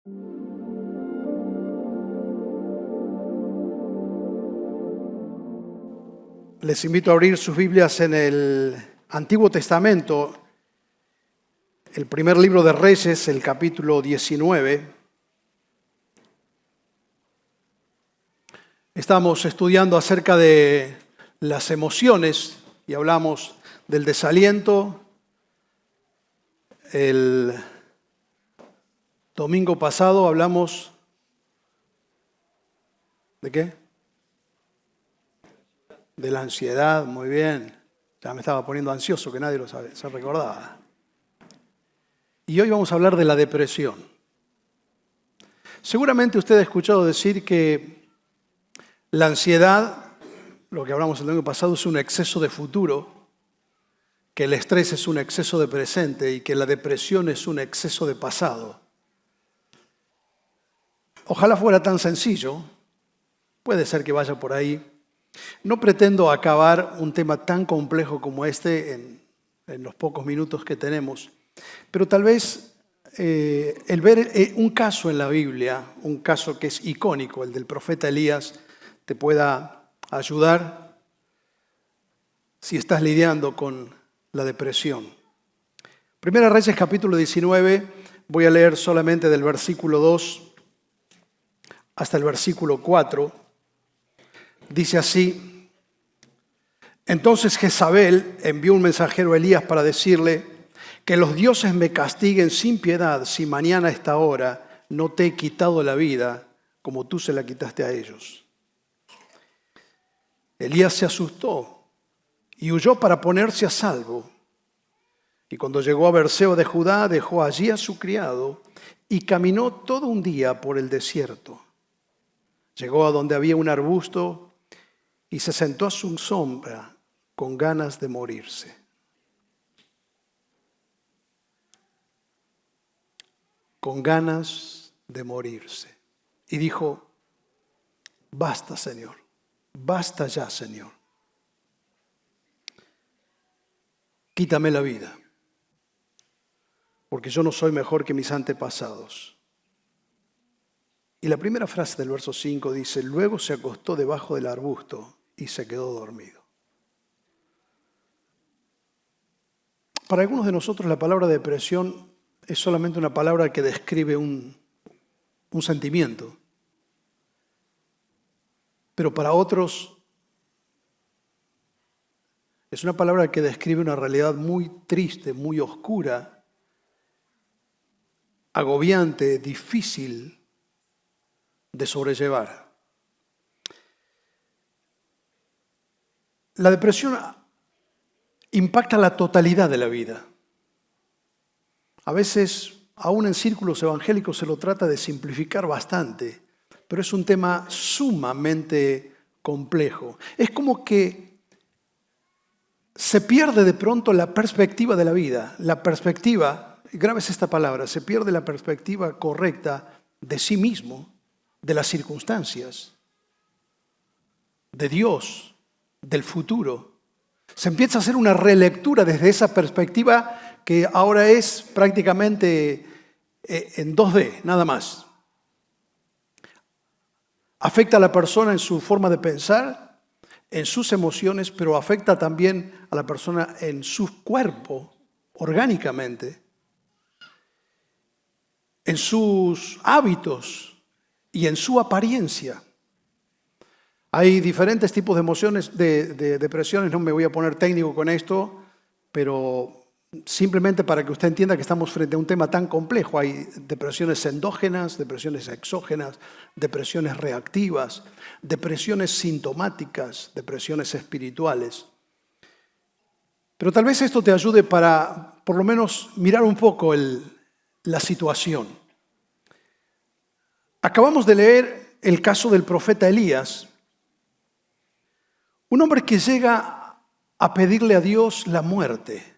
Les invito a abrir sus Biblias en el Antiguo Testamento, el primer libro de Reyes, el capítulo 19. Estamos estudiando acerca de las emociones y hablamos del desaliento. El domingo pasado hablamos ¿de qué? De la ansiedad, muy bien. Ya me estaba poniendo ansioso, que nadie lo sabe, se recordaba. Y hoy vamos a hablar de la depresión. Seguramente usted ha escuchado decir que la ansiedad, lo que hablamos el domingo pasado, es un exceso de futuro, que el estrés es un exceso de presente y que la depresión es un exceso de pasado. Ojalá fuera tan sencillo, puede ser que vaya por ahí. No pretendo acabar un tema tan complejo como este en los pocos minutos que tenemos, pero tal vez el ver un caso en la Biblia, un caso que es icónico, el del profeta Elías, te pueda ayudar si estás lidiando con la depresión. Primera Reyes capítulo 19, voy a leer solamente del versículo 2 hasta el versículo 4. Dice así: entonces Jezabel envió un mensajero a Elías para decirle: que los dioses me castiguen sin piedad si mañana a esta hora no te he quitado la vida como tú se la quitaste a ellos. Elías se asustó y huyó para ponerse a salvo. Y cuando llegó a Berseba de Judá, dejó allí a su criado y caminó todo un día por el desierto. Llegó a donde había un arbusto y se sentó a su sombra con ganas de morirse. Con ganas de morirse. Y dijo: basta, Señor, basta ya, Señor. Quítame la vida, porque yo no soy mejor que mis antepasados. Y la primera frase del verso 5 dice: luego se acostó debajo del arbusto y se quedó dormido. Para algunos de nosotros la palabra depresión es solamente una palabra que describe un sentimiento. Pero para otros es una palabra que describe una realidad muy triste, muy oscura, agobiante, difícil de sobrellevar. La depresión impacta la totalidad de la vida. A veces, aún en círculos evangélicos, se lo trata de simplificar bastante, pero es un tema sumamente complejo. Es como que se pierde de pronto la perspectiva de la vida, la perspectiva, grábese esta palabra, se pierde la perspectiva correcta de sí mismo, de las circunstancias, de Dios, del futuro. Se empieza a hacer una relectura desde esa perspectiva que ahora es prácticamente en 2D, nada más. Afecta a la persona en su forma de pensar, en sus emociones, pero afecta también a la persona en su cuerpo, orgánicamente, en sus hábitos y en su apariencia. Hay diferentes tipos de emociones, de depresiones, no me voy a poner técnico con esto, pero simplemente para que usted entienda que estamos frente a un tema tan complejo. Hay depresiones endógenas, depresiones exógenas, depresiones reactivas, depresiones sintomáticas, depresiones espirituales. Pero tal vez esto te ayude para, por lo menos, mirar un poco la situación. Acabamos de leer el caso del profeta Elías, un hombre que llega a pedirle a Dios la muerte.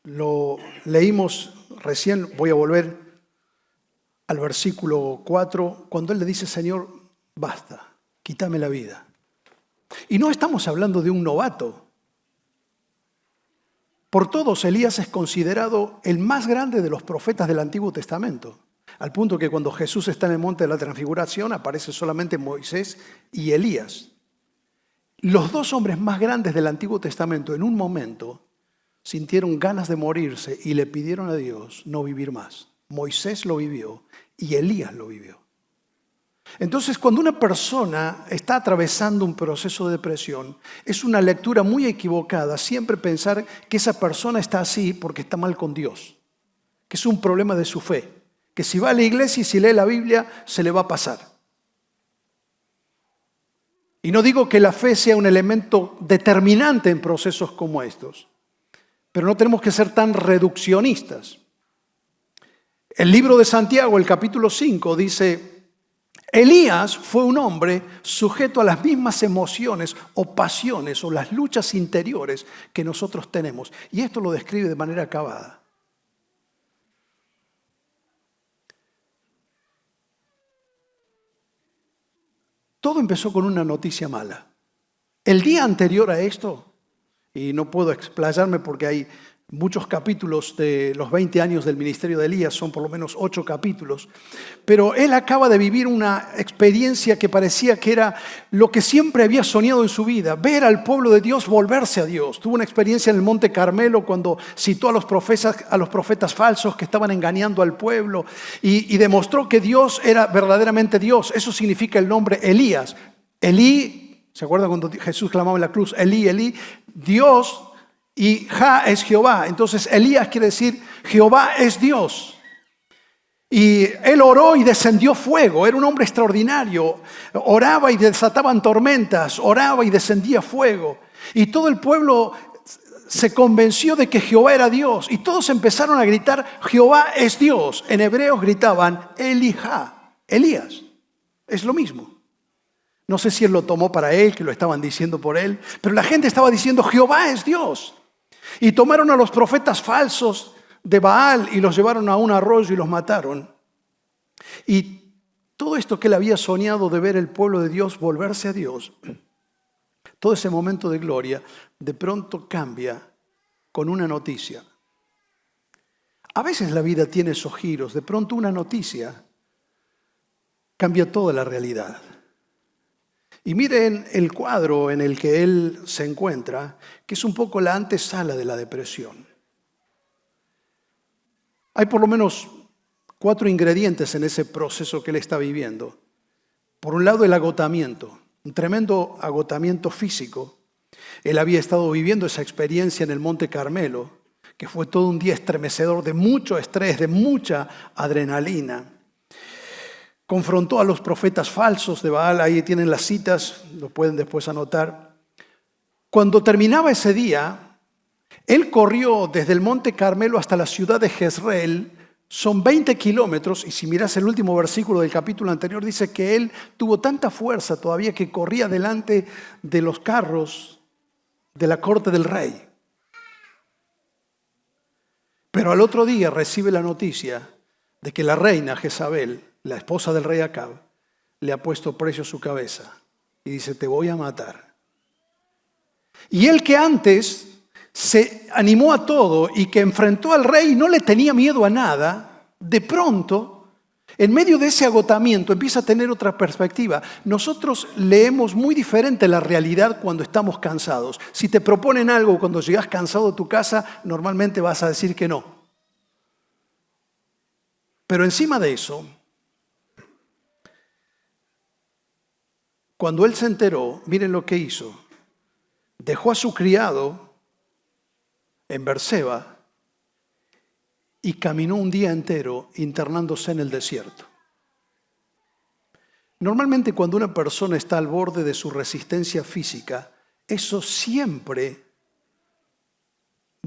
Lo leímos recién, voy a volver al versículo 4, cuando él le dice: Señor, basta, quítame la vida. Y no estamos hablando de un novato. Por todos, Elías es considerado el más grande de los profetas del Antiguo Testamento, al punto que cuando Jesús está en el monte de la Transfiguración aparece solamente Moisés y Elías. Los dos hombres más grandes del Antiguo Testamento en un momento sintieron ganas de morirse y le pidieron a Dios no vivir más. Moisés lo vivió y Elías lo vivió. Entonces, cuando una persona está atravesando un proceso de depresión, es una lectura muy equivocada siempre pensar que esa persona está así porque está mal con Dios, que es un problema de su fe, que si va a la iglesia y si lee la Biblia se le va a pasar. Y no digo que la fe sea un elemento determinante en procesos como estos, pero no tenemos que ser tan reduccionistas. El libro de Santiago, el capítulo 5, dice: Elías fue un hombre sujeto a las mismas emociones o pasiones o las luchas interiores que nosotros tenemos. Y esto lo describe de manera acabada. Todo empezó con una noticia mala. El día anterior a esto, y no puedo explayarme porque hay muchos capítulos de los 20 años del ministerio de Elías, son por lo menos 8 capítulos, pero él acaba de vivir una experiencia que parecía que era lo que siempre había soñado en su vida, ver al pueblo de Dios volverse a Dios. Tuvo una experiencia en el Monte Carmelo cuando citó a los profetas falsos que estaban engañando al pueblo y demostró que Dios era verdaderamente Dios. Eso significa el nombre Elías. Elí, ¿se acuerda cuando Jesús clamaba en la cruz? Elí, Elí, Dios. Y Ja es Jehová. Entonces Elías quiere decir Jehová es Dios. Y él oró y descendió fuego. Era un hombre extraordinario. Oraba y desataban tormentas. Oraba y descendía fuego. Y todo el pueblo se convenció de que Jehová era Dios. Y todos empezaron a gritar Jehová es Dios. En hebreo gritaban Elija, Elías. Es lo mismo. No sé si él lo tomó para él, que lo estaban diciendo por él. Pero la gente estaba diciendo Jehová es Dios. Y tomaron a los profetas falsos de Baal y los llevaron a un arroyo y los mataron. Y todo esto que él había soñado de ver el pueblo de Dios volverse a Dios, todo ese momento de gloria, de pronto cambia con una noticia. A veces la vida tiene esos giros, de pronto una noticia cambia toda la realidad. Y miren el cuadro en el que él se encuentra, que es un poco la antesala de la depresión. Hay por lo menos 4 ingredientes en ese proceso que él está viviendo. Por un lado, el agotamiento, un tremendo agotamiento físico. Él había estado viviendo esa experiencia en el Monte Carmelo, que fue todo un día estremecedor, de mucho estrés, de mucha adrenalina. Confrontó a los profetas falsos de Baal, ahí tienen las citas, lo pueden después anotar. Cuando terminaba ese día, él corrió desde el Monte Carmelo hasta la ciudad de Jezreel, son 20 kilómetros, y si miras el último versículo del capítulo anterior, dice que él tuvo tanta fuerza todavía que corría delante de los carros de la corte del rey. Pero al otro día recibe la noticia de que la reina Jezabel, la esposa del rey Acab, le ha puesto precio a su cabeza y dice: te voy a matar. Y él, que antes se animó a todo y que enfrentó al rey y no le tenía miedo a nada, de pronto, en medio de ese agotamiento, empieza a tener otra perspectiva. Nosotros leemos muy diferente la realidad cuando estamos cansados. Si te proponen algo cuando llegas cansado a tu casa, normalmente vas a decir que no. Pero encima de eso, cuando él se enteró, miren lo que hizo. Dejó a su criado en Berseba y caminó un día entero internándose en el desierto. Normalmente cuando una persona está al borde de su resistencia física, eso siempre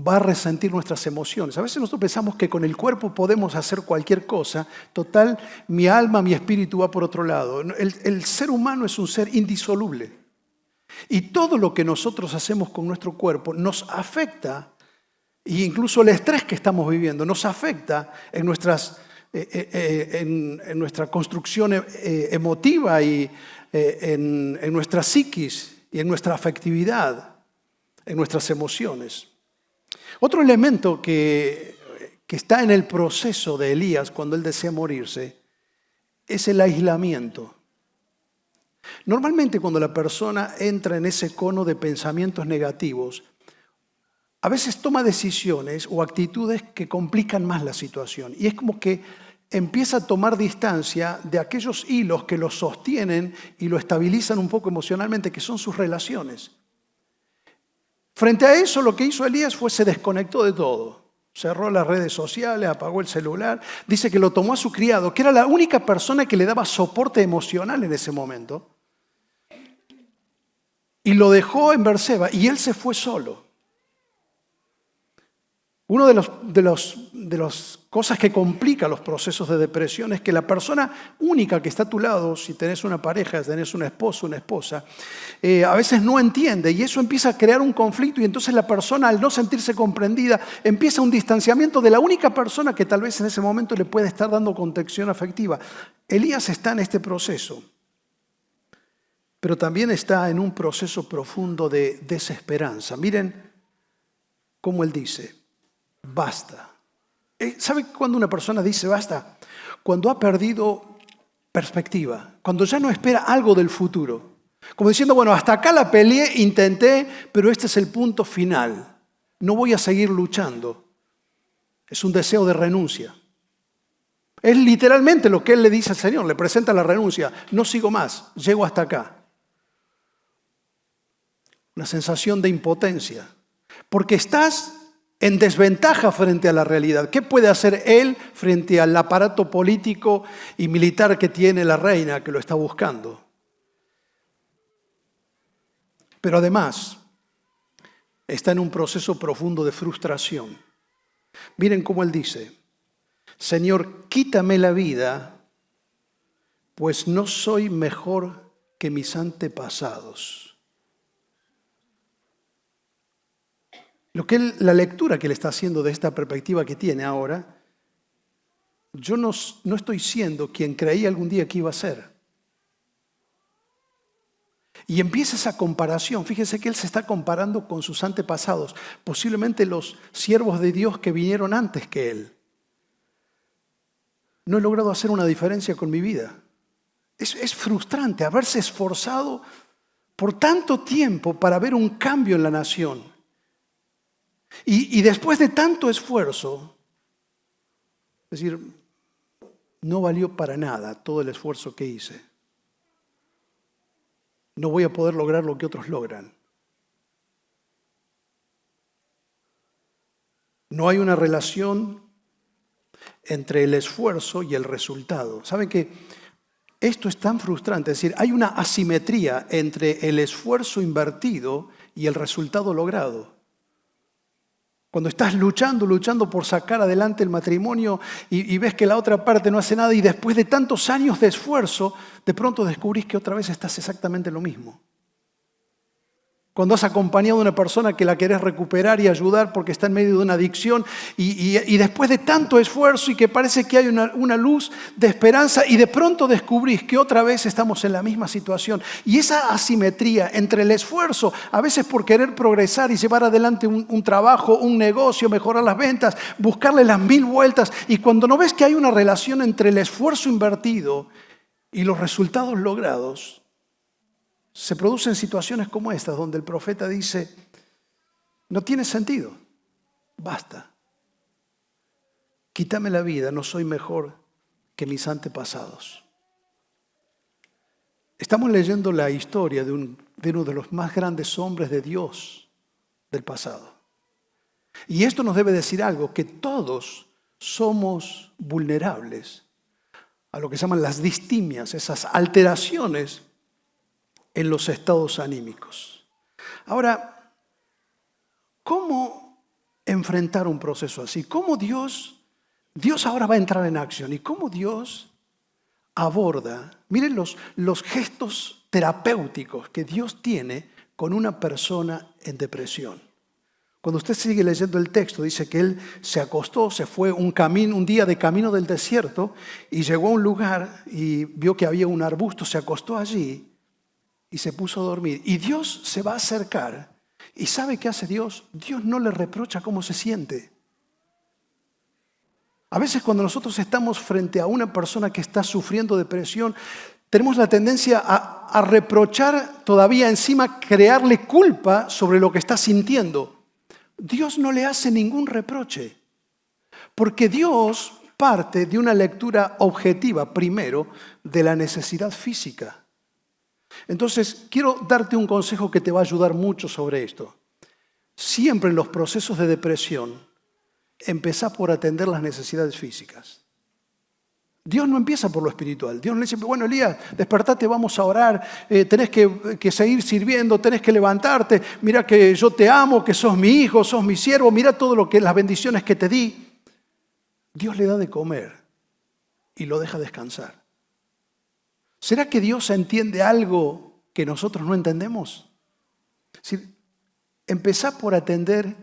va a resentir nuestras emociones. A veces nosotros pensamos que con el cuerpo podemos hacer cualquier cosa. Total, mi alma, mi espíritu va por otro lado. El ser humano es un ser indisoluble. Y todo lo que nosotros hacemos con nuestro cuerpo nos afecta, e incluso el estrés que estamos viviendo nos afecta en nuestra construcción emotiva y en nuestra psiquis y en nuestra afectividad, en nuestras emociones. Otro elemento que está en el proceso de Elías cuando él desea morirse es el aislamiento. Normalmente cuando la persona entra en ese cono de pensamientos negativos, a veces toma decisiones o actitudes que complican más la situación. Y es como que empieza a tomar distancia de aquellos hilos que lo sostienen y lo estabilizan un poco emocionalmente, que son sus relaciones. Frente a eso, lo que hizo Elías fue se desconectó de todo. Cerró las redes sociales, apagó el celular. Dice que lo tomó a su criado, que era la única persona que le daba soporte emocional en ese momento. Y lo dejó en Berseba y él se fue solo. Una de las cosas que complica los procesos de depresión es que la persona única que está a tu lado, si tenés una pareja, si tenés un esposo, una esposa, a veces no entiende y eso empieza a crear un conflicto y entonces la persona, al no sentirse comprendida, empieza un distanciamiento de la única persona que tal vez en ese momento le puede estar dando contención afectiva. Elías está en este proceso, pero también está en un proceso profundo de desesperanza. Miren cómo él dice. Basta. ¿Sabe cuándo una persona dice basta? Cuando ha perdido perspectiva, cuando ya no espera algo del futuro. Como diciendo, bueno, hasta acá la peleé, intenté, pero este es el punto final. No voy a seguir luchando. Es un deseo de renuncia. Es literalmente lo que él le dice al Señor, le presenta la renuncia. No sigo más, llego hasta acá. Una sensación de impotencia. Porque estás en desventaja frente a la realidad. ¿Qué puede hacer él frente al aparato político y militar que tiene la reina que lo está buscando? Pero además, está en un proceso profundo de frustración. Miren cómo él dice, Señor, quítame la vida, pues no soy mejor que mis antepasados. La lectura que él está haciendo de esta perspectiva que tiene ahora, yo no estoy siendo quien creía algún día que iba a ser. Y empieza esa comparación. Fíjense que él se está comparando con sus antepasados, posiblemente los siervos de Dios que vinieron antes que él. No he logrado hacer una diferencia con mi vida. Es frustrante haberse esforzado por tanto tiempo para ver un cambio en la nación. Y después de tanto esfuerzo, es decir, no valió para nada todo el esfuerzo que hice. No voy a poder lograr lo que otros logran. No hay una relación entre el esfuerzo y el resultado. ¿Saben que esto es tan frustrante? Es decir, hay una asimetría entre el esfuerzo invertido y el resultado logrado. Cuando estás luchando por sacar adelante el matrimonio y ves que la otra parte no hace nada y después de tantos años de esfuerzo, de pronto descubrís que otra vez estás exactamente lo mismo. Cuando has acompañado a una persona que la querés recuperar y ayudar porque está en medio de una adicción y después de tanto esfuerzo y que parece que hay una luz de esperanza y de pronto descubrís que otra vez estamos en la misma situación. Y esa asimetría entre el esfuerzo, a veces por querer progresar y llevar adelante un trabajo, un negocio, mejorar las ventas, buscarle las 1000 vueltas y cuando no ves que hay una relación entre el esfuerzo invertido y los resultados logrados, se producen situaciones como estas, donde el profeta dice, no tiene sentido, basta. Quítame la vida, no soy mejor que mis antepasados. Estamos leyendo la historia de uno de los más grandes hombres de Dios del pasado. Y esto nos debe decir algo, que todos somos vulnerables a lo que se llaman las distimias, esas alteraciones en los estados anímicos. Ahora, ¿cómo enfrentar un proceso así? ¿Cómo Dios ahora va a entrar en acción? ¿Y cómo Dios aborda? Miren los gestos terapéuticos que Dios tiene con una persona en depresión. Cuando usted sigue leyendo el texto, dice que él se acostó, se fue un día de camino del desierto y llegó a un lugar y vio que había un arbusto, se acostó allí y se puso a dormir. Y Dios se va a acercar ¿Y sabe qué hace Dios? Dios no le reprocha cómo se siente. A veces cuando nosotros estamos frente a una persona que está sufriendo depresión, tenemos la tendencia a reprochar todavía encima, crearle culpa sobre lo que está sintiendo. Dios no le hace ningún reproche, porque Dios parte de una lectura objetiva, primero, de la necesidad física. Entonces, quiero darte un consejo que te va a ayudar mucho sobre esto. Siempre en los procesos de depresión, empezá por atender las necesidades físicas. Dios no empieza por lo espiritual. Dios no le dice, bueno, Elías, despertate, vamos a orar, tenés que seguir sirviendo, tenés que levantarte, mira que yo te amo, que sos mi hijo, sos mi siervo, mira todo lo que las bendiciones que te di. Dios le da de comer y lo deja descansar. ¿Será que Dios entiende algo que nosotros no entendemos? Es decir, empezá por atender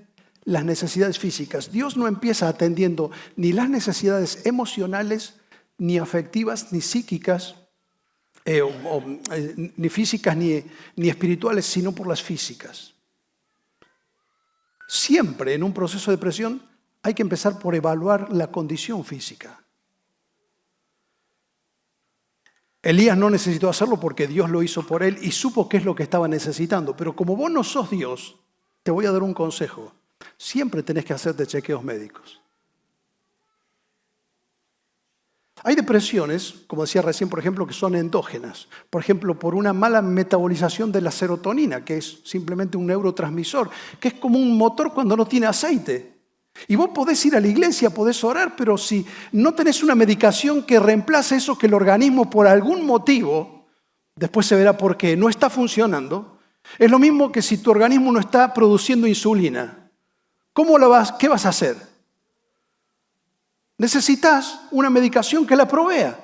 las necesidades físicas. Dios no empieza atendiendo ni las necesidades emocionales, ni afectivas, ni psíquicas, ni físicas, ni espirituales, sino por las físicas. Siempre en un proceso de depresión hay que empezar por evaluar la condición física. Elías no necesitó hacerlo porque Dios lo hizo por él y supo qué es lo que estaba necesitando. Pero como vos no sos Dios, te voy a dar un consejo. Siempre tenés que hacerte chequeos médicos. Hay depresiones, como decía recién, por ejemplo, que son endógenas. Por ejemplo, por una mala metabolización de la serotonina, que es simplemente un neurotransmisor, que es como un motor cuando no tiene aceite. Y vos podés ir a la iglesia, podés orar, pero si no tenés una medicación que reemplace eso que el organismo por algún motivo, después se verá por qué, no está funcionando. Es lo mismo que si tu organismo no está produciendo insulina. ¿Qué vas a hacer? Necesitas una medicación que la provea.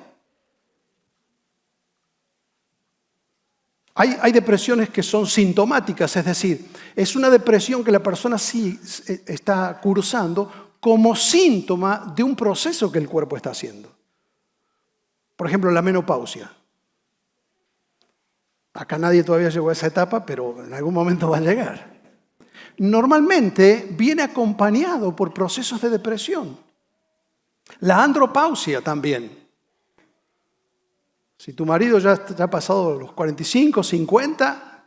Hay depresiones que son sintomáticas, es decir, es una depresión que la persona sí está cursando como síntoma de un proceso que el cuerpo está haciendo. Por ejemplo, la menopausia. Acá nadie todavía llegó a esa etapa, pero en algún momento va a llegar. Normalmente viene acompañado por procesos de depresión. La andropausia también. Si tu marido ya ha pasado los 45, 50,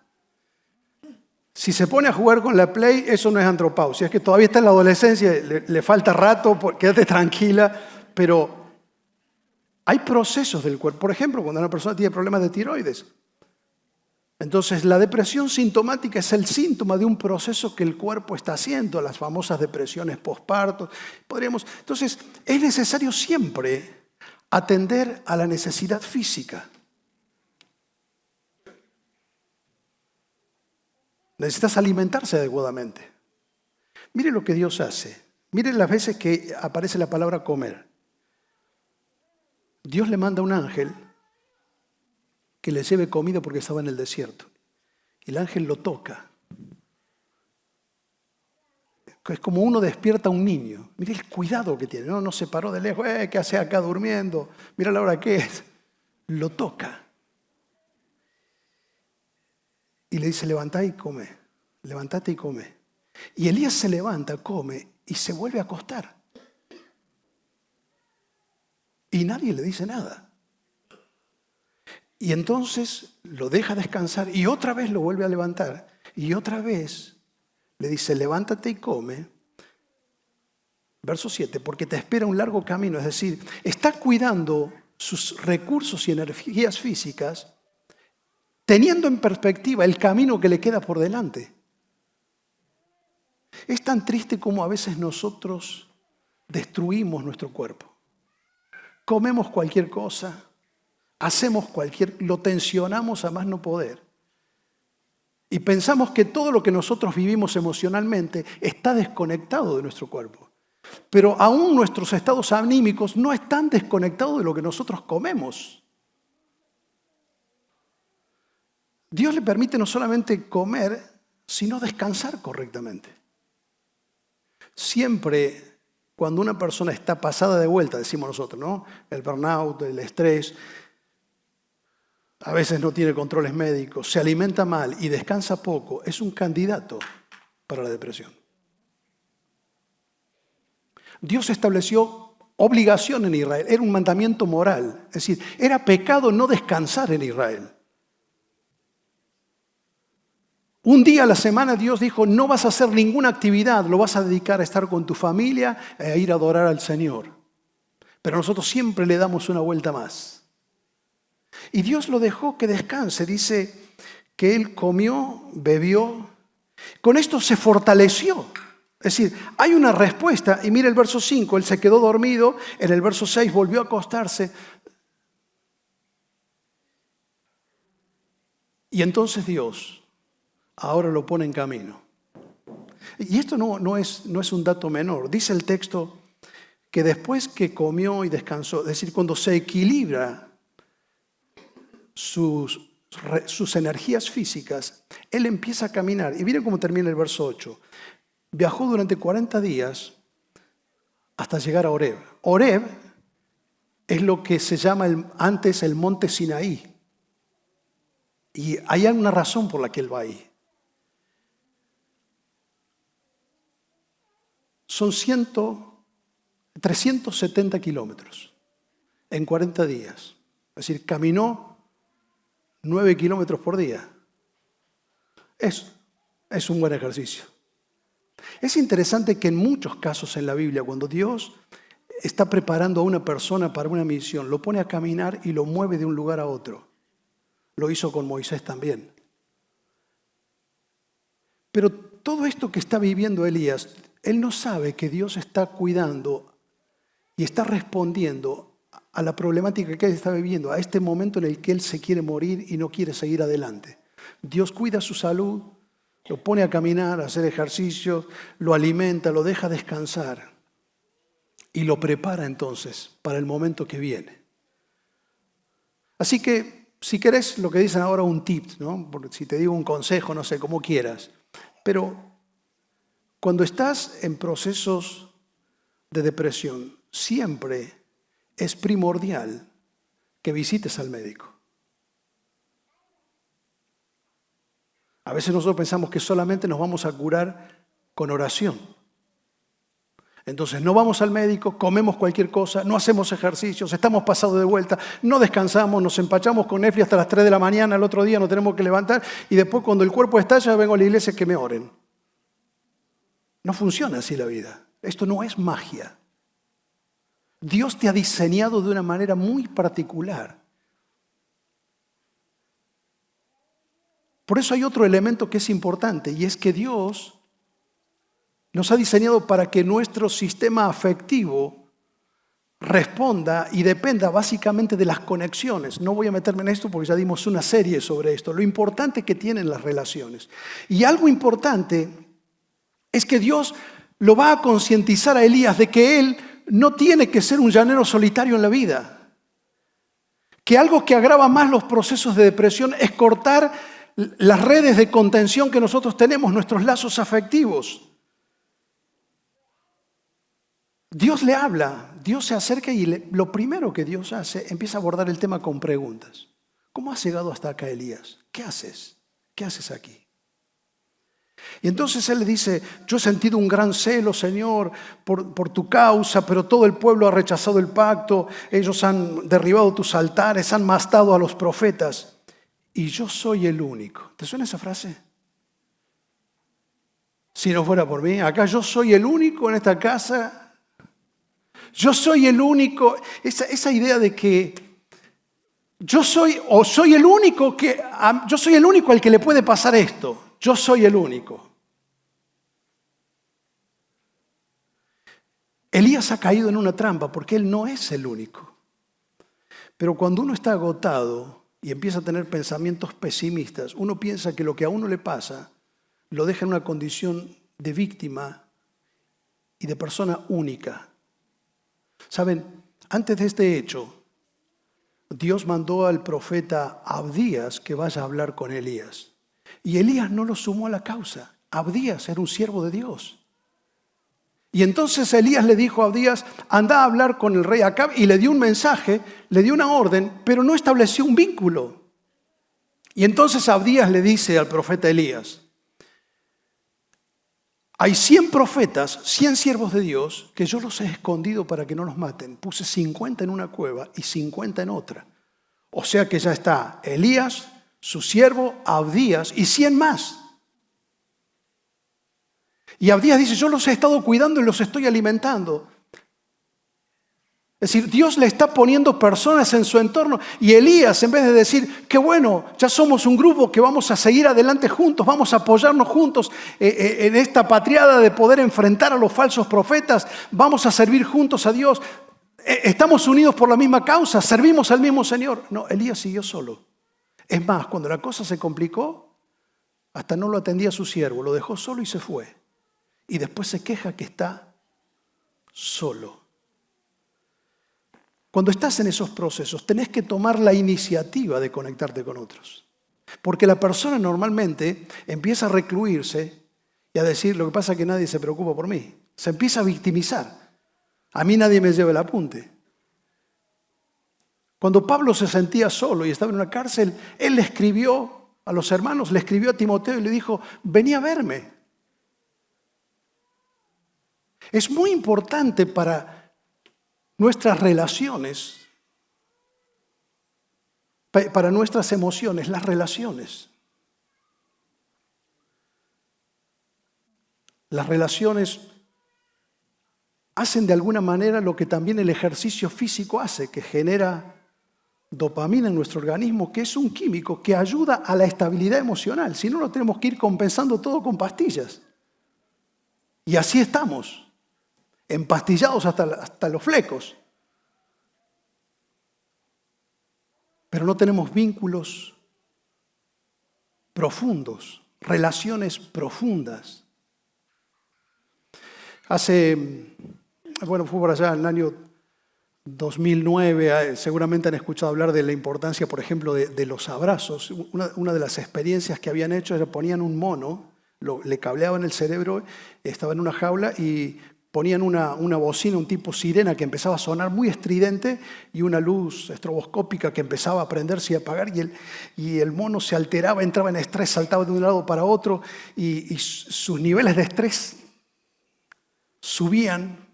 si se pone a jugar con la Play, eso no es andropausia. Es que todavía está en la adolescencia, le falta rato, quédate tranquila. Pero hay procesos del cuerpo. Por ejemplo, cuando una persona tiene problemas de tiroides. Entonces, la depresión sintomática es el síntoma de un proceso que el cuerpo está haciendo, las famosas depresiones postparto. Entonces, es necesario siempre atender a la necesidad física. Necesitas alimentarse adecuadamente. Mire lo que Dios hace. Mire las veces que aparece la palabra comer. Dios le manda un ángel que le lleve comida porque estaba en el desierto. Y el ángel lo toca. Es como uno despierta a un niño. Mire el cuidado que tiene. No se paró de lejos. ¿Qué hace acá durmiendo? Mira la hora que es. Lo toca. Y le dice, levantá y come. Levántate y come. Y Elías se levanta, come y se vuelve a acostar. Y nadie le dice nada. Y entonces lo deja descansar y otra vez lo vuelve a levantar. Y otra vez le dice, levántate y come. Verso 7, porque te espera un largo camino. Es decir, está cuidando sus recursos y energías físicas, teniendo en perspectiva el camino que le queda por delante. Es tan triste como a veces nosotros destruimos nuestro cuerpo. Comemos cualquier cosa. Hacemos lo tensionamos a más no poder. Y pensamos que todo lo que nosotros vivimos emocionalmente está desconectado de nuestro cuerpo. Pero aún nuestros estados anímicos no están desconectados de lo que nosotros comemos. Dios le permite no solamente comer, sino descansar correctamente. Siempre cuando una persona está pasada de vuelta, decimos nosotros, ¿no? El burnout, el estrés, a veces no tiene controles médicos, se alimenta mal y descansa poco, es un candidato para la depresión. Dios estableció obligación en Israel, era un mandamiento moral, es decir, era pecado no descansar en Israel. Un día a la semana Dios dijo, no vas a hacer ninguna actividad, lo vas a dedicar a estar con tu familia e a ir a adorar al Señor. Pero nosotros siempre le damos una vuelta más. Y Dios lo dejó que descanse, dice que Él comió, bebió, con esto se fortaleció. Es decir, hay una respuesta, y mira el verso 5, Él se quedó dormido, en el verso 6 volvió a acostarse. Y entonces Dios ahora lo pone en camino. Y esto no es un dato menor. Dice el texto que después que comió y descansó, es decir, cuando se equilibra sus energías físicas, Él empieza a caminar. Y miren cómo termina el verso 8. Viajó durante 40 días hasta llegar a Horeb. Horeb es lo que se llama antes el monte Sinaí. Y hay una razón por la que Él va ahí. Son 370 kilómetros en 40 días. Es decir, caminó 9 kilómetros por día. Es un buen ejercicio. Es interesante que en muchos casos en la Biblia, cuando Dios está preparando a una persona para una misión, lo pone a caminar y lo mueve de un lugar a otro. Lo hizo con Moisés también. Pero todo esto que está viviendo Elías, él no sabe que Dios está cuidando y está respondiendo a la problemática que él está viviendo, a este momento en el que él se quiere morir y no quiere seguir adelante. Dios cuida su salud, lo pone a caminar, a hacer ejercicios, lo alimenta, lo deja descansar y lo prepara entonces para el momento que viene. Así que, si querés, lo que dicen ahora un tip, ¿no? Porque si te digo un consejo, no sé, como quieras. Pero cuando estás en procesos de depresión, siempre es primordial que visites al médico. A veces nosotros pensamos que solamente nos vamos a curar con oración. Entonces no vamos al médico, comemos cualquier cosa, no hacemos ejercicios, estamos pasados de vuelta, no descansamos, nos empachamos con Netflix hasta las 3 de la mañana, el otro día nos tenemos que levantar y después cuando el cuerpo estalla vengo a la iglesia que me oren. No funciona así la vida. Esto no es magia. Dios te ha diseñado de una manera muy particular. Por eso hay otro elemento que es importante y es que Dios nos ha diseñado para que nuestro sistema afectivo responda y dependa básicamente de las conexiones. No voy a meterme en esto porque ya dimos una serie sobre esto. Lo importante que tienen las relaciones. Y algo importante es que Dios lo va a concientizar a Elías de que él no tiene que ser un llanero solitario en la vida. Que algo que agrava más los procesos de depresión es cortar las redes de contención que nosotros tenemos, nuestros lazos afectivos. Dios le habla, Dios se acerca y lo primero que Dios hace, empieza a abordar el tema con preguntas. ¿Cómo has llegado hasta acá, Elías? ¿Qué haces? ¿Qué haces aquí? Y entonces él le dice, yo he sentido un gran celo, Señor, por tu causa, pero todo el pueblo ha rechazado el pacto, ellos han derribado tus altares, han matado a los profetas. Y yo soy el único. ¿Te suena esa frase? Si no fuera por mí, acá yo soy el único en esta casa. Yo soy el único. Esa idea de que yo soy el único al que le puede pasar esto. Yo soy el único. Elías ha caído en una trampa porque él no es el único. Pero cuando uno está agotado y empieza a tener pensamientos pesimistas, uno piensa que lo que a uno le pasa lo deja en una condición de víctima y de persona única. Saben, antes de este hecho, Dios mandó al profeta Abdías que vaya a hablar con Elías. Y Elías no lo sumó a la causa. Abdías era un siervo de Dios. Y entonces Elías le dijo a Abdías, anda a hablar con el rey Acab, y le dio un mensaje, le dio una orden, pero no estableció un vínculo. Y entonces Abdías le dice al profeta Elías, Hay 100 profetas, 100 siervos de Dios, que yo los he escondido para que no los maten. Puse 50 en una cueva y 50 en otra. O sea que ya está Elías, su siervo, Abdías y 100 más. Y Abdías dice, yo los he estado cuidando y los estoy alimentando. Es decir, Dios le está poniendo personas en su entorno. Y Elías, en vez de decir, qué bueno, ya somos un grupo que vamos a seguir adelante juntos, vamos a apoyarnos juntos en esta patriada de poder enfrentar a los falsos profetas, vamos a servir juntos a Dios, estamos unidos por la misma causa, servimos al mismo Señor. No, Elías siguió solo. Es más, cuando la cosa se complicó, hasta no lo atendía a su siervo, lo dejó solo y se fue. Y después se queja que está solo. Cuando estás en esos procesos, tenés que tomar la iniciativa de conectarte con otros. Porque la persona normalmente empieza a recluirse y a decir, lo que pasa es que nadie se preocupa por mí. Se empieza a victimizar. A mí nadie me lleva el apunte. Cuando Pablo se sentía solo y estaba en una cárcel, él le escribió a los hermanos, le escribió a Timoteo y le dijo, vení a verme. Es muy importante para nuestras relaciones, para nuestras emociones, las relaciones. Las relaciones hacen de alguna manera lo que también el ejercicio físico hace, que genera dopamina en nuestro organismo, que es un químico que ayuda a la estabilidad emocional. Si no, lo tenemos que ir compensando todo con pastillas. Y así estamos. Empastillados hasta los flecos. Pero no tenemos vínculos profundos, relaciones profundas. Fue por allá en el año 2009, seguramente han escuchado hablar de la importancia, por ejemplo, de los abrazos. Una de las experiencias que habían hecho era ponían un mono, le cableaban el cerebro, estaba en una jaula y ponían una bocina, un tipo sirena que empezaba a sonar muy estridente y una luz estroboscópica que empezaba a prenderse y a apagar y el mono se alteraba, entraba en estrés, saltaba de un lado para otro y sus niveles de estrés subían.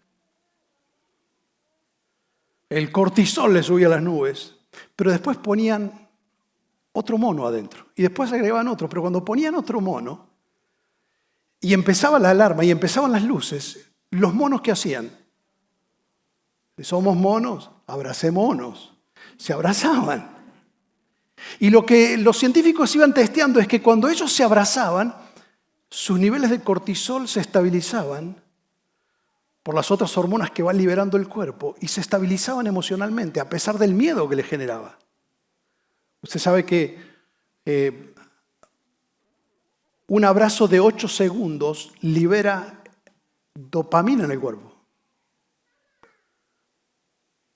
El cortisol le subía a las nubes, pero después ponían otro mono adentro y después agregaban otro, pero cuando ponían otro mono y empezaba la alarma y empezaban las luces, los monos, ¿qué hacían? Si somos monos, abracémonos. Se abrazaban. Y lo que los científicos iban testeando es que cuando ellos se abrazaban, sus niveles de cortisol se estabilizaban por las otras hormonas que van liberando el cuerpo y se estabilizaban emocionalmente a pesar del miedo que les generaba. Usted sabe que un abrazo de 8 segundos libera dopamina en el cuerpo.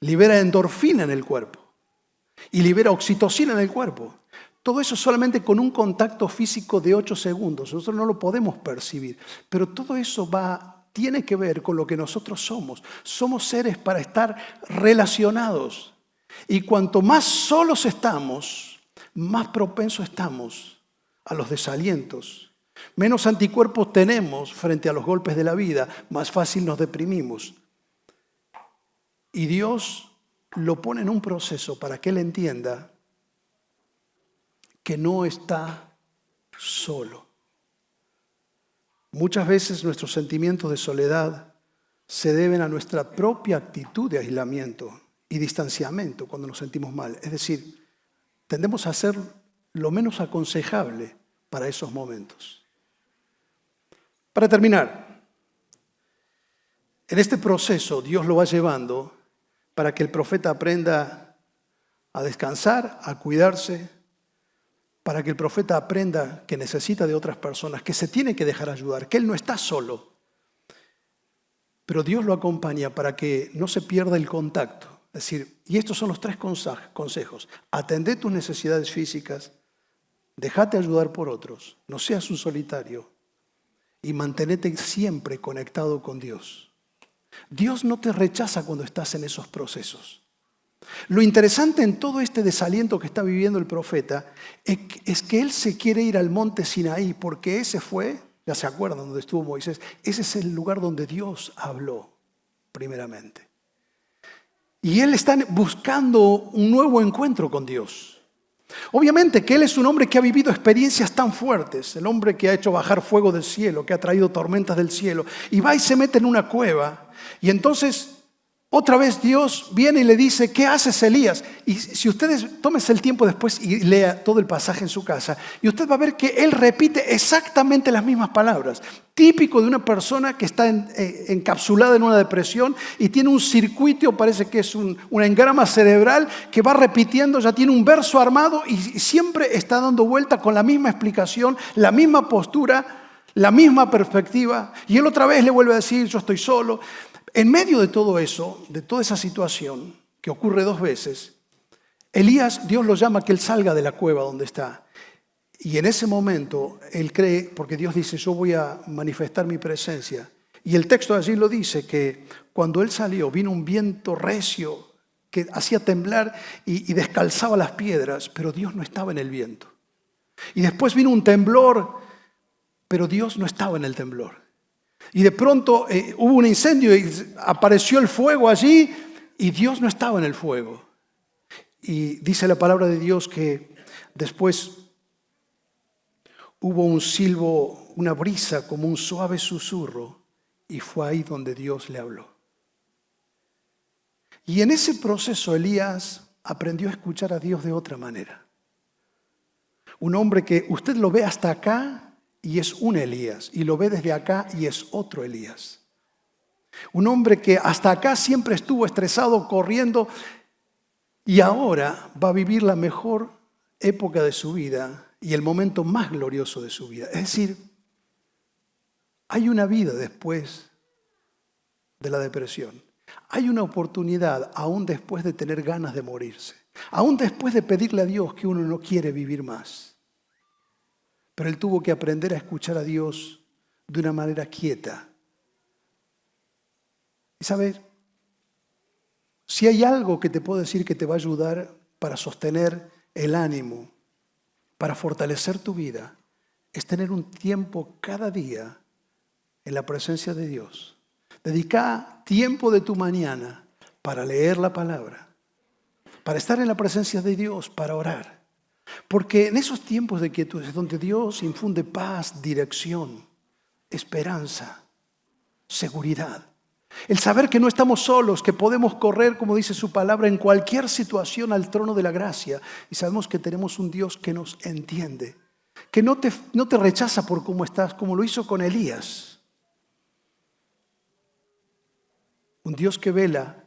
Libera endorfina en el cuerpo. Y libera oxitocina en el cuerpo. Todo eso solamente con un contacto físico de 8 segundos. Nosotros no lo podemos percibir. Pero todo eso tiene que ver con lo que nosotros somos. Somos seres para estar relacionados. Y cuanto más solos estamos, más propensos estamos a los desalientos. Menos anticuerpos tenemos frente a los golpes de la vida, más fácil nos deprimimos. Y Dios lo pone en un proceso para que Él entienda que no está solo. Muchas veces nuestros sentimientos de soledad se deben a nuestra propia actitud de aislamiento y distanciamiento cuando nos sentimos mal. Es decir, tendemos a hacer lo menos aconsejable para esos momentos. Para terminar, en este proceso Dios lo va llevando para que el profeta aprenda a descansar, a cuidarse, para que el profeta aprenda que necesita de otras personas, que se tiene que dejar ayudar, que él no está solo. Pero Dios lo acompaña para que no se pierda el contacto. Es decir, y estos son los 3 consejos. Atendé tus necesidades físicas, déjate ayudar por otros, no seas un solitario. Y mantenete siempre conectado con Dios. Dios no te rechaza cuando estás en esos procesos. Lo interesante en todo este desaliento que está viviendo el profeta es que él se quiere ir al monte Sinaí porque ese fue Ya se acuerdan donde estuvo Moisés. Ese es el lugar donde Dios habló primeramente. Y él está buscando un nuevo encuentro con Dios. Obviamente que él es un hombre que ha vivido experiencias tan fuertes, el hombre que ha hecho bajar fuego del cielo, que ha traído tormentas del cielo, y va y se mete en una cueva, y entonces otra vez Dios viene y le dice, ¿qué haces, Elías? Y si ustedes tómense el tiempo después y lea todo el pasaje en su casa, y usted va a ver que él repite exactamente las mismas palabras, típico de una persona que está encapsulada en una depresión y tiene un circuito, parece que es una engrama cerebral que va repitiendo, ya tiene un verso armado y siempre está dando vuelta con la misma explicación, la misma postura, la misma perspectiva. Y él otra vez le vuelve a decir, yo estoy solo. En medio de todo eso, de toda esa situación que ocurre 2 veces, Elías, Dios lo llama a que él salga de la cueva donde está. Y en ese momento él cree, porque Dios dice, yo voy a manifestar mi presencia. Y el texto allí lo dice, que cuando él salió vino un viento recio que hacía temblar y descalzaba las piedras, pero Dios no estaba en el viento. Y después vino un temblor, pero Dios no estaba en el temblor. Y de pronto hubo un incendio y apareció el fuego allí y Dios no estaba en el fuego. Y dice la palabra de Dios que después hubo un silbo, una brisa como un suave susurro y fue ahí donde Dios le habló. Y en ese proceso Elías aprendió a escuchar a Dios de otra manera. Un hombre que usted lo ve hasta acá y es un Elías, y lo ve desde acá y es otro Elías. Un hombre que hasta acá siempre estuvo estresado, corriendo, y ahora va a vivir la mejor época de su vida y el momento más glorioso de su vida. Es decir, hay una vida después de la depresión. Hay una oportunidad aún después de tener ganas de morirse. Aún después de pedirle a Dios que uno no quiere vivir más. Pero él tuvo que aprender a escuchar a Dios de una manera quieta. Y sabes, si hay algo que te puedo decir que te va a ayudar para sostener el ánimo, para fortalecer tu vida, es tener un tiempo cada día en la presencia de Dios. Dedica tiempo de tu mañana para leer la palabra, para estar en la presencia de Dios, para orar. Porque en esos tiempos de quietud es donde Dios infunde paz, dirección, esperanza, seguridad. El saber que no estamos solos, que podemos correr, como dice su palabra, en cualquier situación al trono de la gracia. Y sabemos que tenemos un Dios que nos entiende, que no te rechaza por cómo estás, como lo hizo con Elías. Un Dios que vela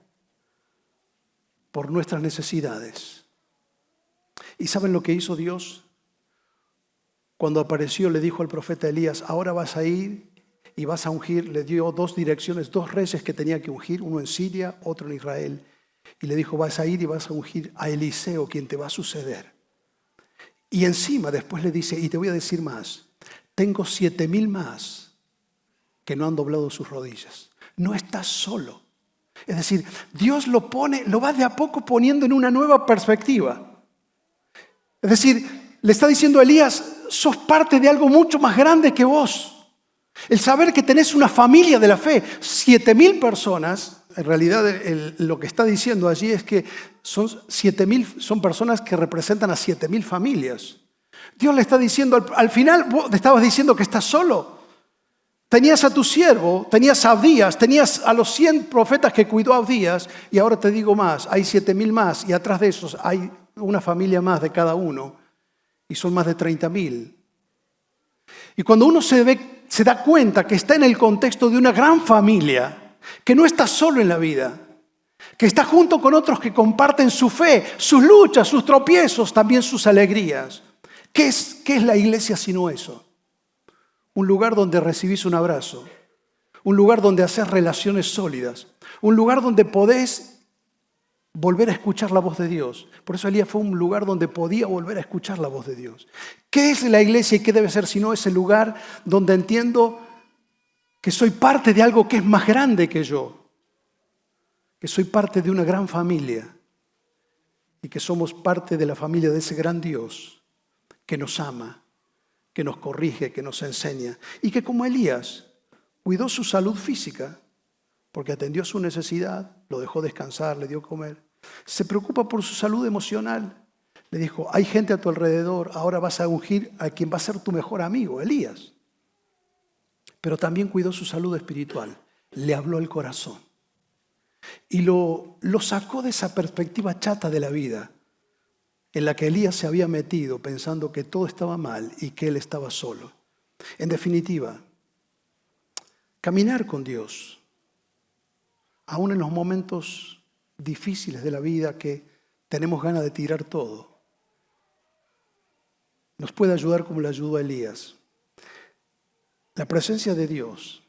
por nuestras necesidades. ¿Y saben lo que hizo Dios? Cuando apareció le dijo al profeta Elías, ahora vas a ir y vas a ungir. Le dio 2 direcciones, 2 reyes que tenía que ungir, uno en Siria, otro en Israel. Y le dijo, vas a ir y vas a ungir a Eliseo, quien te va a suceder. Y encima después le dice, y te voy a decir más, tengo 7,000 más que no han doblado sus rodillas. No estás solo. Es decir, Dios lo va de a poco poniendo en una nueva perspectiva. Es decir, le está diciendo a Elías, sos parte de algo mucho más grande que vos. El saber que tenés una familia de la fe, 7,000 personas, en realidad lo que está diciendo allí es que son 7,000, son personas que representan a 7,000 familias. Dios le está diciendo, al final vos te estabas diciendo que estás solo. Tenías a tu siervo, tenías a Abdías, tenías a los 100 profetas que cuidó Abdías, y ahora te digo más, hay 7,000 más, y atrás de esos hay una familia más de cada uno, y son más de 30,000. Y cuando uno se da cuenta que está en el contexto de una gran familia, que no está solo en la vida, que está junto con otros que comparten su fe, sus luchas, sus tropiezos, también sus alegrías. ¿Qué es la iglesia sino eso? Un lugar donde recibís un abrazo, un lugar donde haces relaciones sólidas, un lugar donde podés volver a escuchar la voz de Dios. Por eso Elías fue un lugar donde podía volver a escuchar la voz de Dios. ¿Qué es la iglesia y qué debe ser sino ese lugar donde entiendo que soy parte de algo que es más grande que yo? Que soy parte de una gran familia y que somos parte de la familia de ese gran Dios que nos ama, que nos corrige, que nos enseña, y que como Elías cuidó su salud física, porque atendió su necesidad, lo dejó descansar, le dio comer. Se preocupa por su salud emocional. Le dijo, hay gente a tu alrededor, ahora vas a ungir a quien va a ser tu mejor amigo, Elías. Pero también cuidó su salud espiritual. Le habló al corazón. Y lo sacó de esa perspectiva chata de la vida, en la que Elías se había metido pensando que todo estaba mal y que él estaba solo. En definitiva, caminar con Dios, aún en los momentos difíciles de la vida que tenemos ganas de tirar todo, nos puede ayudar como le ayudó a Elías. La presencia de Dios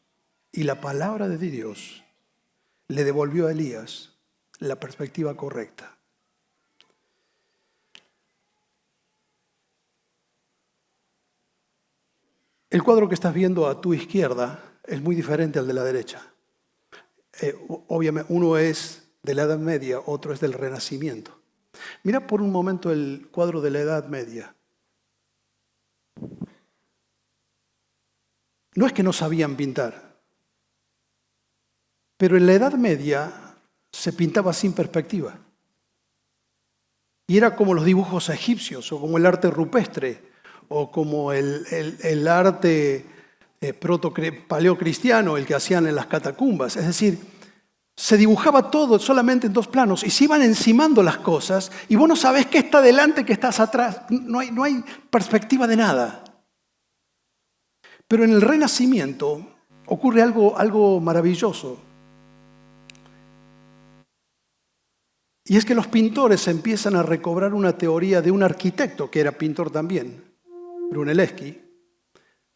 y la palabra de Dios le devolvió a Elías la perspectiva correcta. El cuadro que estás viendo a tu izquierda es muy diferente al de la derecha. Obviamente, uno es de la Edad Media, otro es del Renacimiento. Mira por un momento el cuadro de la Edad Media. No es que no sabían pintar, pero en la Edad Media se pintaba sin perspectiva. Y era como los dibujos egipcios, o como el arte rupestre, o como el arte paleocristiano, el que hacían en las catacumbas. Es decir, se dibujaba todo solamente en dos planos y se iban encimando las cosas y vos no sabés qué está delante, qué estás atrás. No hay perspectiva de nada. Pero en el Renacimiento ocurre algo maravilloso. Y es que los pintores empiezan a recobrar una teoría de un arquitecto que era pintor también, Brunelleschi.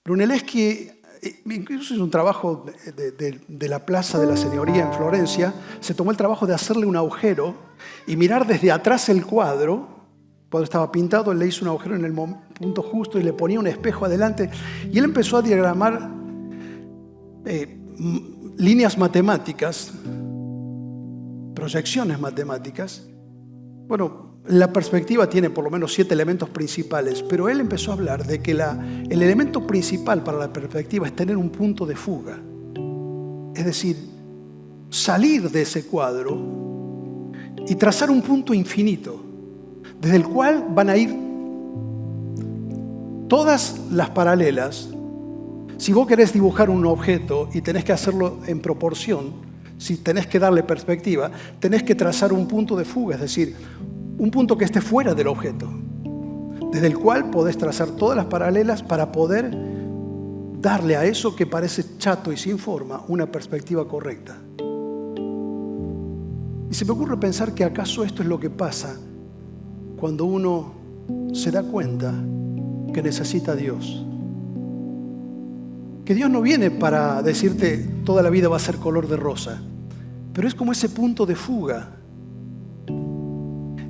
Brunelleschi incluso hizo un trabajo de la Plaza de la Signoria en Florencia. Se tomó el trabajo de hacerle un agujero y mirar desde atrás el cuadro. Cuando estaba pintado, él le hizo un agujero en el punto justo y le ponía un espejo adelante. Y él empezó a diagramar líneas matemáticas, proyecciones matemáticas. Bueno, la perspectiva tiene por lo menos 7 elementos principales, pero él empezó a hablar de que el elemento principal para la perspectiva es tener un punto de fuga. Es decir, salir de ese cuadro y trazar un punto infinito, desde el cual van a ir todas las paralelas. Si vos querés dibujar un objeto y tenés que hacerlo en proporción, si tenés que darle perspectiva, tenés que trazar un punto de fuga, es decir, un punto que esté fuera del objeto, desde el cual podés trazar todas las paralelas para poder darle a eso que parece chato y sin forma una perspectiva correcta. Y se me ocurre pensar que acaso esto es lo que pasa cuando uno se da cuenta que necesita a Dios. Que Dios no viene para decirte toda la vida va a ser color de rosa, pero es como ese punto de fuga.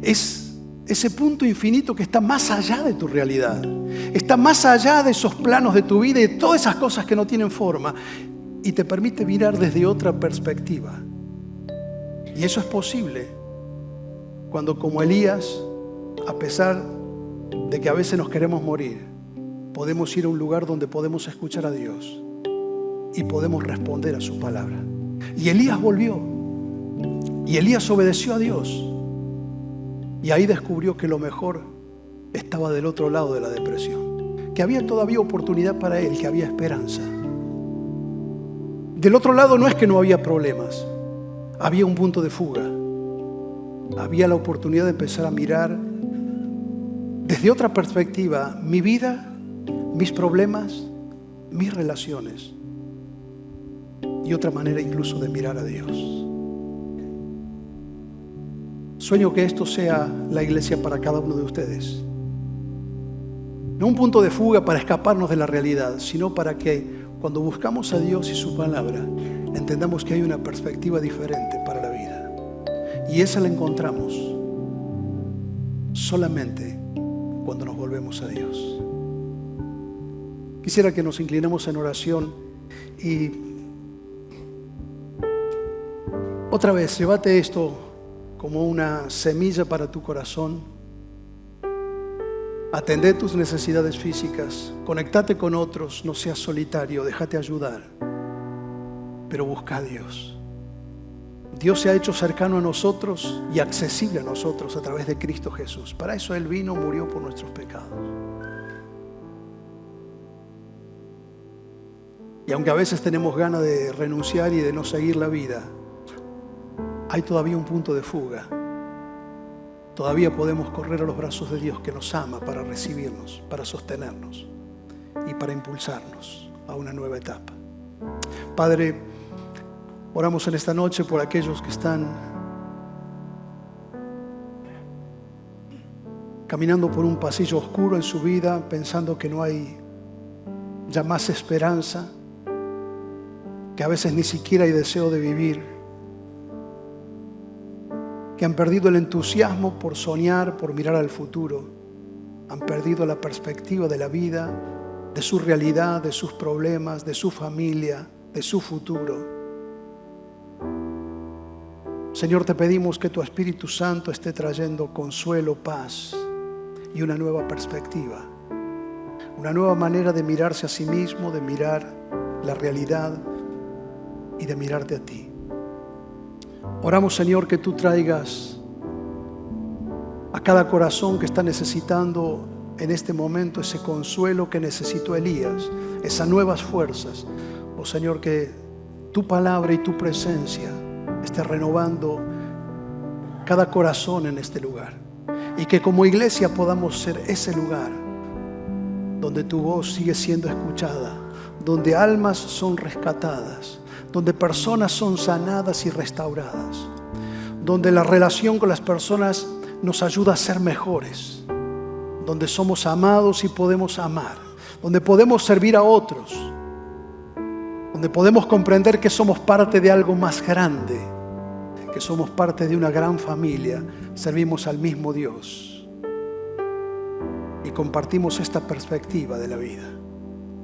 Es ese punto infinito que está más allá de tu realidad. Está más allá de esos planos de tu vida y de todas esas cosas que no tienen forma. Y te permite mirar desde otra perspectiva. Y eso es posible cuando, como Elías, a pesar de que a veces nos queremos morir, podemos ir a un lugar donde podemos escuchar a Dios y podemos responder a su palabra. Y Elías volvió. Y Elías obedeció a Dios. Y ahí descubrió que lo mejor estaba del otro lado de la depresión. Que había todavía oportunidad para él, que había esperanza. Del otro lado no es que no había problemas. Había un punto de fuga. Había la oportunidad de empezar a mirar desde otra perspectiva mi vida, mis problemas, mis relaciones y otra manera incluso de mirar a Dios. Sueño que esto sea la iglesia para cada uno de ustedes. No un punto de fuga para escaparnos de la realidad, sino para que cuando buscamos a Dios y su palabra, entendamos que hay una perspectiva diferente para la vida. Y esa la encontramos solamente cuando nos volvemos a Dios. Quisiera que nos inclinemos en oración y otra vez, llévate esto como una semilla para tu corazón. Atendé tus necesidades físicas, conectate con otros, no seas solitario, déjate ayudar, pero busca a Dios. Dios se ha hecho cercano a nosotros y accesible a nosotros a través de Cristo Jesús. Para eso Él vino, murió por nuestros pecados. Y aunque a veces tenemos ganas de renunciar y de no seguir la vida, hay todavía un punto de fuga. Todavía podemos correr a los brazos de Dios que nos ama para recibirnos, para sostenernos y para impulsarnos a una nueva etapa. Padre, oramos en esta noche por aquellos que están caminando por un pasillo oscuro en su vida, pensando que no hay ya más esperanza, que a veces ni siquiera hay deseo de vivir, que han perdido el entusiasmo por soñar, por mirar al futuro, han perdido la perspectiva de la vida, de su realidad, de sus problemas, de su familia, de su futuro. Señor, te pedimos que tu Espíritu Santo esté trayendo consuelo, paz y una nueva perspectiva, una nueva manera de mirarse a sí mismo, de mirar la realidad y de mirarte a ti. Oramos, Señor, que tú traigas a cada corazón que está necesitando en este momento ese consuelo que necesitó Elías, esas nuevas fuerzas. Oh Señor, que tu palabra y tu presencia esté renovando cada corazón en este lugar. Y que como iglesia podamos ser ese lugar donde tu voz sigue siendo escuchada, donde almas son rescatadas, donde personas son sanadas y restauradas, donde la relación con las personas nos ayuda a ser mejores, donde somos amados y podemos amar, donde podemos servir a otros, donde podemos comprender que somos parte de algo más grande, que somos parte de una gran familia, servimos al mismo Dios y compartimos esta perspectiva de la vida,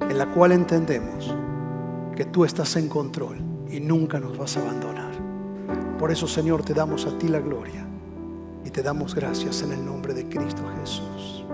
en la cual entendemos que tú estás en control y nunca nos vas a abandonar. Por eso, Señor, te damos a ti la gloria y te damos gracias en el nombre de Cristo Jesús.